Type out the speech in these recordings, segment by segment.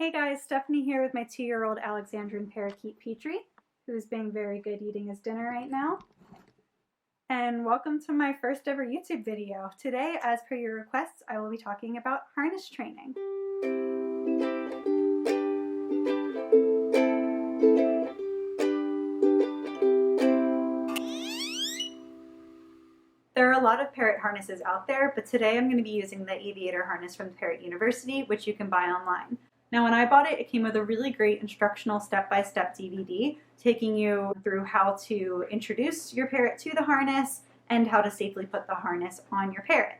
Hey guys, Stephanie here with my 2-year-old Alexandrian parakeet Petrie, who's being very good eating his dinner right now. And welcome to my first ever YouTube video. Today, as per your requests, I will be talking about harness training. There are a lot of parrot harnesses out there, but today I'm going to be using the aviator harness from Parrot University, which you can buy online. Now, when I bought it, it came with a really great instructional step-by-step DVD taking you through how to introduce your parrot to the harness and how to safely put the harness on your parrot.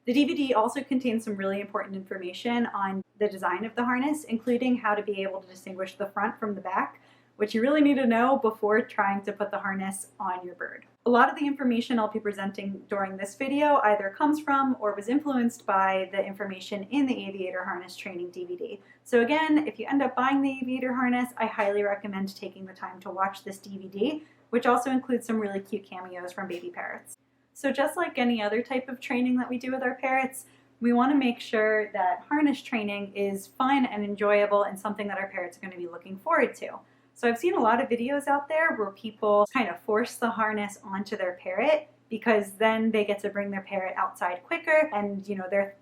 The DVD also contains some really important information on the design of the harness, including how to be able to distinguish the front from the back, which you really need to know before trying to put the harness on your bird. A lot of the information I'll be presenting during this video either comes from or was influenced by the information in the aviator harness training DVD. So again, if you end up buying the aviator harness, I highly recommend taking the time to watch this DVD, which also includes some really cute cameos from baby parrots. So just like any other type of training that we do with our parrots, we want to make sure that harness training is fun and enjoyable and something that our parrots are going to be looking forward to. So I've seen a lot of videos out there where people kind of force the harness onto their parrot because then they get to bring their parrot outside quicker, and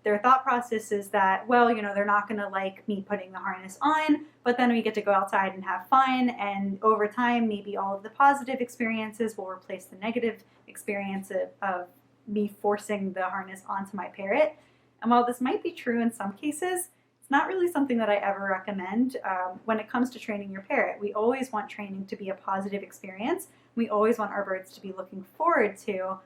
their thought process is that, well, they're not going to like me putting the harness on, but then we get to go outside and have fun, and over time maybe all of the positive experiences will replace the negative experience of me forcing the harness onto my parrot. And while this might be true in some cases, it's not really something that I ever recommend when it comes to training your parrot. We always want training to be a positive experience. We always want our birds to be looking forward to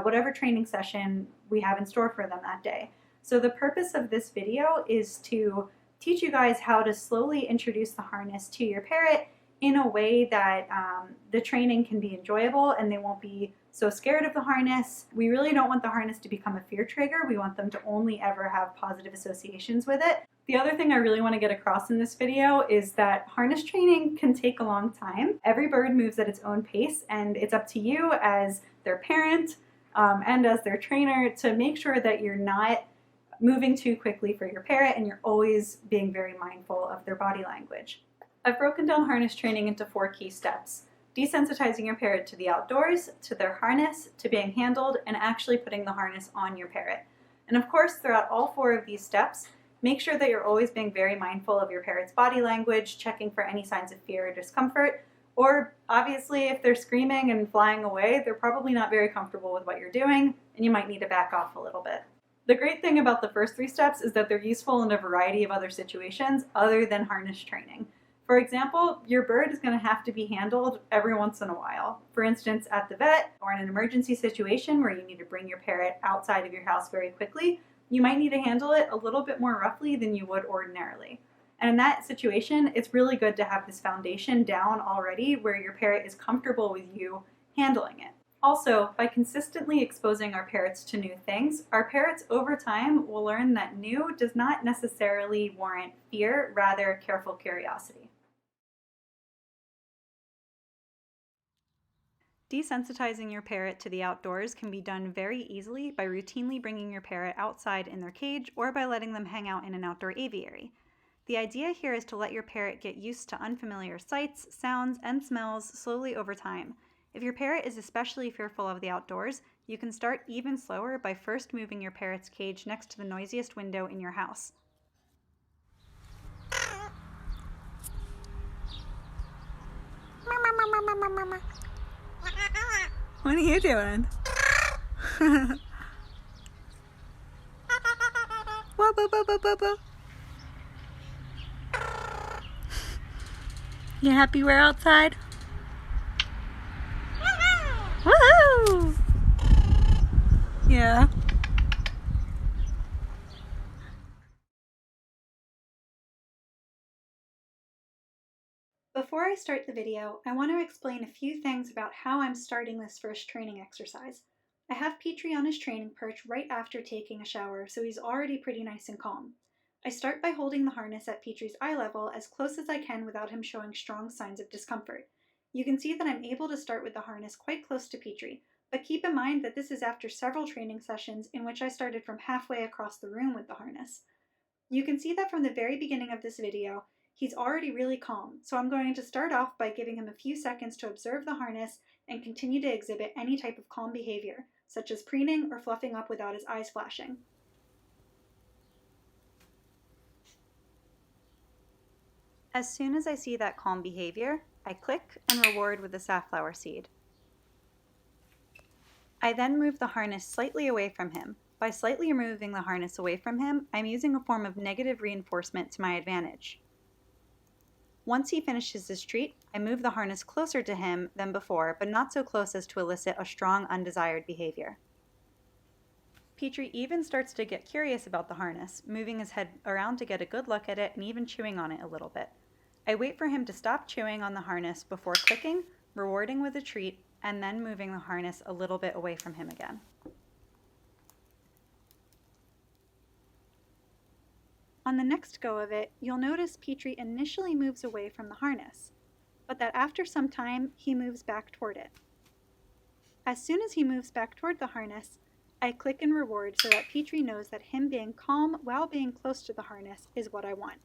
whatever training session we have in store for them that day. So the purpose of this video is to teach you guys how to slowly introduce the harness to your parrot in a way that the training can be enjoyable and they won't be so scared of the harness. We really don't want the harness to become a fear trigger. We want them to only ever have positive associations with it. The other thing I really want to get across in this video is that harness training can take a long time. Every bird moves at its own pace, and it's up to you as their parent and as their trainer to make sure that you're not moving too quickly for your parrot and you're always being very mindful of their body language. I've broken down harness training into 4 key steps: desensitizing your parrot to the outdoors, to their harness, to being handled, and actually putting the harness on your parrot. And of course, throughout all 4 of these steps, make sure that you're always being very mindful of your parrot's body language, checking for any signs of fear or discomfort, or obviously if they're screaming and flying away, they're probably not very comfortable with what you're doing, and you might need to back off a little bit. The great thing about the first 3 steps is that they're useful in a variety of other situations other than harness training. For example, your bird is going to have to be handled every once in a while. For instance, at the vet or in an emergency situation where you need to bring your parrot outside of your house very quickly, you might need to handle it a little bit more roughly than you would ordinarily. And in that situation, it's really good to have this foundation down already where your parrot is comfortable with you handling it. Also, by consistently exposing our parrots to new things, our parrots over time will learn that new does not necessarily warrant fear, rather careful curiosity. Desensitizing your parrot to the outdoors can be done very easily by routinely bringing your parrot outside in their cage or by letting them hang out in an outdoor aviary. The idea here is to let your parrot get used to unfamiliar sights, sounds, and smells slowly over time. If your parrot is especially fearful of the outdoors, you can start even slower by first moving your parrot's cage next to the noisiest window in your house. What are you doing? Whoa, whoa, whoa, whoa, whoa, whoa. You happy we're outside? Woohoo! Yeah. Before I start the video, I want to explain a few things about how I'm starting this first training exercise. I have Petrie on his training perch right after taking a shower, so he's already pretty nice and calm. I start by holding the harness at Petrie's eye level as close as I can without him showing strong signs of discomfort. You can see that I'm able to start with the harness quite close to Petrie, but keep in mind that this is after several training sessions in which I started from halfway across the room with the harness. You can see that from the very beginning of this video, he's already really calm, so I'm going to start off by giving him a few seconds to observe the harness and continue to exhibit any type of calm behavior, such as preening or fluffing up without his eyes flashing. As soon as I see that calm behavior, I click and reward with a safflower seed. I then move the harness slightly away from him. By slightly moving the harness away from him, I'm using a form of negative reinforcement to my advantage. Once he finishes his treat, I move the harness closer to him than before, but not so close as to elicit a strong, undesired behavior. Petrie even starts to get curious about the harness, moving his head around to get a good look at it and even chewing on it a little bit. I wait for him to stop chewing on the harness before clicking, rewarding with a treat, and then moving the harness a little bit away from him again. On the next go of it, you'll notice Petrie initially moves away from the harness, but that after some time, he moves back toward it. As soon as he moves back toward the harness, I click and reward so that Petrie knows that him being calm while being close to the harness is what I want.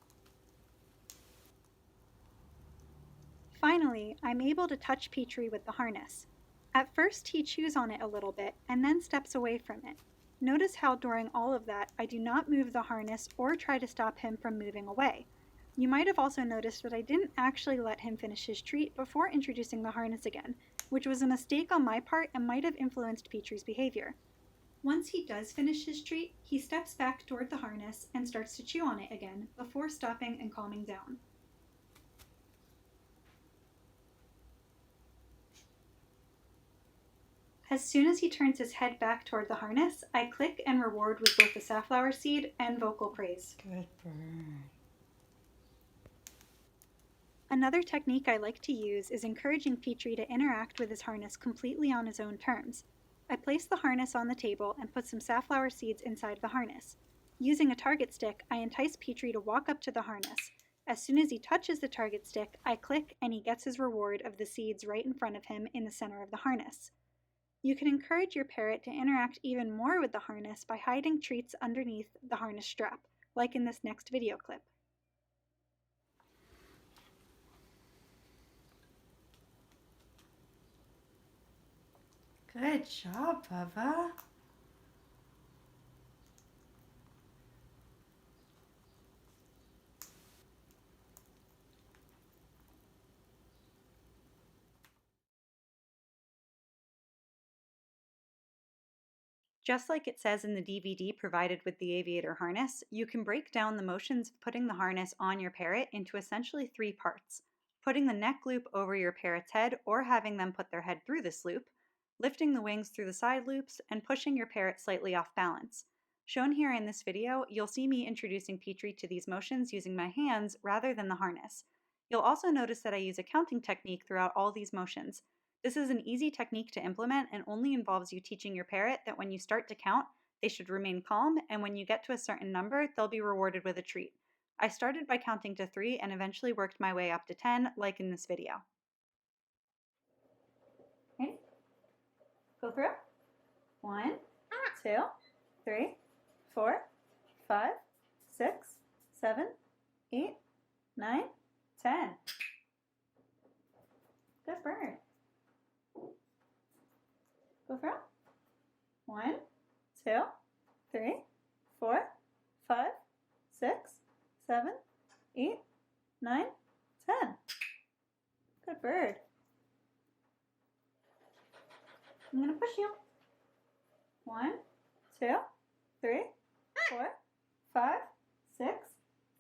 Finally, I'm able to touch Petrie with the harness. At first, he chews on it a little bit and then steps away from it. Notice how during all of that, I do not move the harness or try to stop him from moving away. You might have also noticed that I didn't actually let him finish his treat before introducing the harness again, which was a mistake on my part and might have influenced Petrie's behavior. Once he does finish his treat, he steps back toward the harness and starts to chew on it again before stopping and calming down. As soon as he turns his head back toward the harness, I click and reward with both the safflower seed and vocal praise. Good bird. Another technique I like to use is encouraging Petrie to interact with his harness completely on his own terms. I place the harness on the table and put some safflower seeds inside the harness. Using a target stick, I entice Petrie to walk up to the harness. As soon as he touches the target stick, I click and he gets his reward of the seeds right in front of him in the center of the harness. You can encourage your parrot to interact even more with the harness by hiding treats underneath the harness strap, like in this next video clip. Good job, Bubba. Just like it says in the DVD provided with the aviator harness, you can break down the motions of putting the harness on your parrot into essentially 3 parts: putting the neck loop over your parrot's head or having them put their head through this loop, lifting the wings through the side loops, and pushing your parrot slightly off balance. Shown here in this video, you'll see me introducing Petrie to these motions using my hands rather than the harness. You'll also notice that I use a counting technique throughout all these motions. This is an easy technique to implement and only involves you teaching your parrot that when you start to count, they should remain calm, and when you get to a certain number, they'll be rewarded with a treat. I started by counting to 3 and eventually worked my way up to 10, like in this video. Ready? Go through. 1, 2, 3, 4, 5, 6, 7, 8, 9, 10. Good bird. Go through. 1, 2, 3, 4, 5, 6, 7, 8, 9, 10. Good bird. I'm going to push you. 1, 2, 3, 4, 5, 6,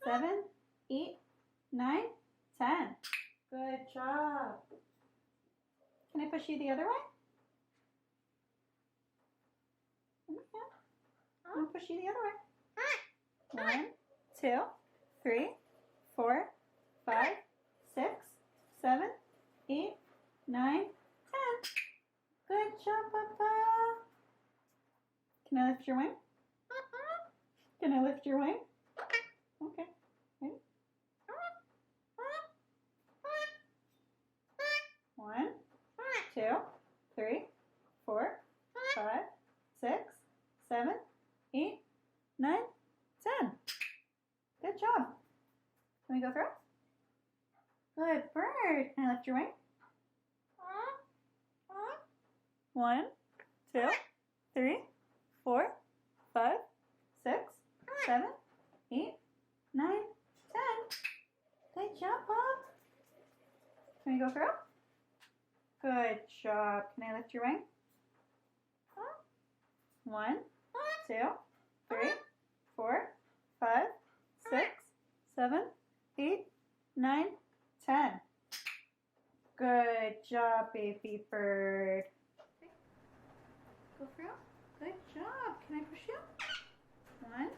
7, 8, 9, 10. Good job. Can I push you the other way? I'm going to push you the other way. 1, 2, 3, 4, 5, 6, 7, 8, 9, 10. Good job, Papa. Can I lift your wing? Can I lift your wing? Okay. Ready? 1, 2, 3, 4, 5, 6, 7, 8, 9, 10. we go through? Good bird. Can I lift your wing? 1, 2, 3, 4, 5, 6, 7, 8, 9, 10. Good job, Bob. Can we go through? Good job. Can I lift your wing? 1, 2, 3, 4, 5, 6, 7, 8, 9, 10. Good job, baby bird. Go through. Good job. Can I push you? 1,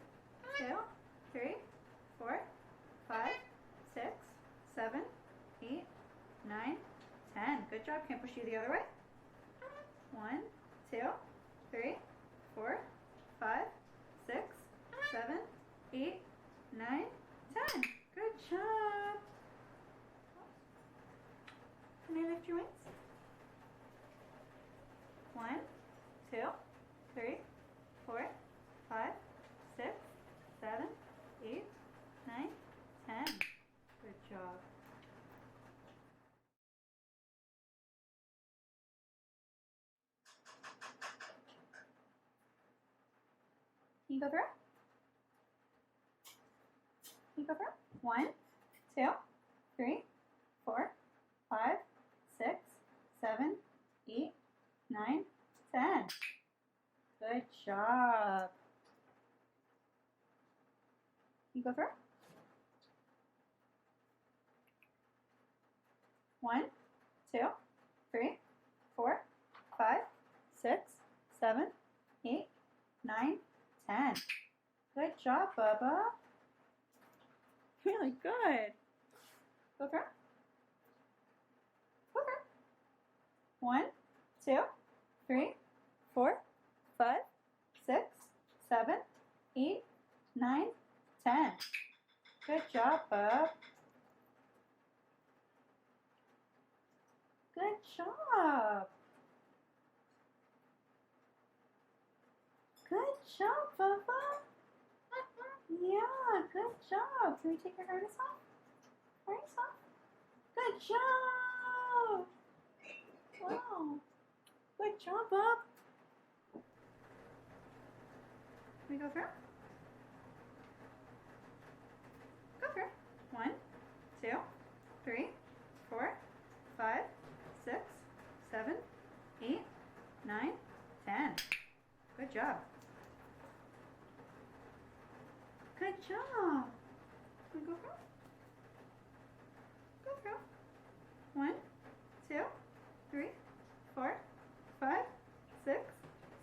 2, 3, 4, 5, 6, 7, 8, 9, 10. Good job. Can I push you the other way? 1, 2, 3, 4, 5, 6, 7, 8, 9, 10. Good job. Can I lift your wings? 1, 2, 3, 4, 5, 6, 7, 8, 9, 10. Good job. Can you go through? Can you go through? 1, 2, 3, 4, 5, 6, 7, 8, 9, 10. Good job. You go through? 1, 2, 3, 4, 5, 6, 7, 8, 9, 10. Good job, Bubba. Really good. Go through. Go through. 1, 2, 3, 4, 5, 6, 7, 8, 9, 10. Good job, Bub. Good job. Good job, Bubba. Yeah, good job. Can we take your harness off? Harness off. Good job. Wow. Good job, Bub. Can we go through? Go through. 1, 2, 3, 4, 5, 6, 7, 8, 9, 10. Good job. Good job. Can we go through? Go through. 1, 2, 3, 4, 5, 6,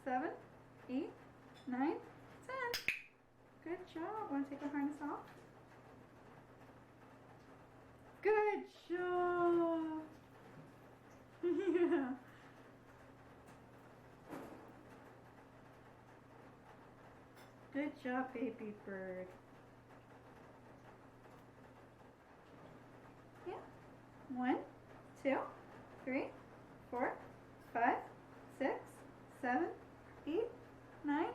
7, 8, 9, 10. Good job. Want to take the harness off? Good job. Yeah. Good job, baby bird. Yeah. 1, 2, 3, 4, 5, 6, 7, 8, 9,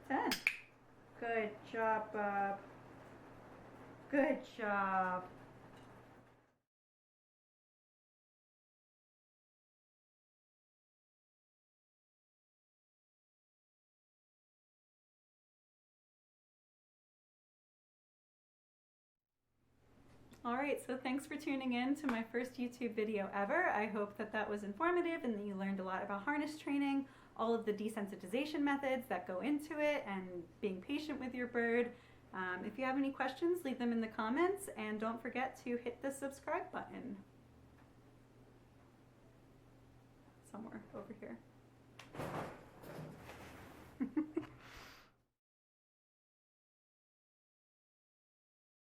10. Good job, Bob. Good job. Alright, so thanks for tuning in to my first YouTube video ever. I hope that that was informative and that you learned a lot about harness training, all of the desensitization methods that go into it, and being patient with your bird. If you have any questions, leave them in the comments, and don't forget to hit the subscribe button somewhere over here.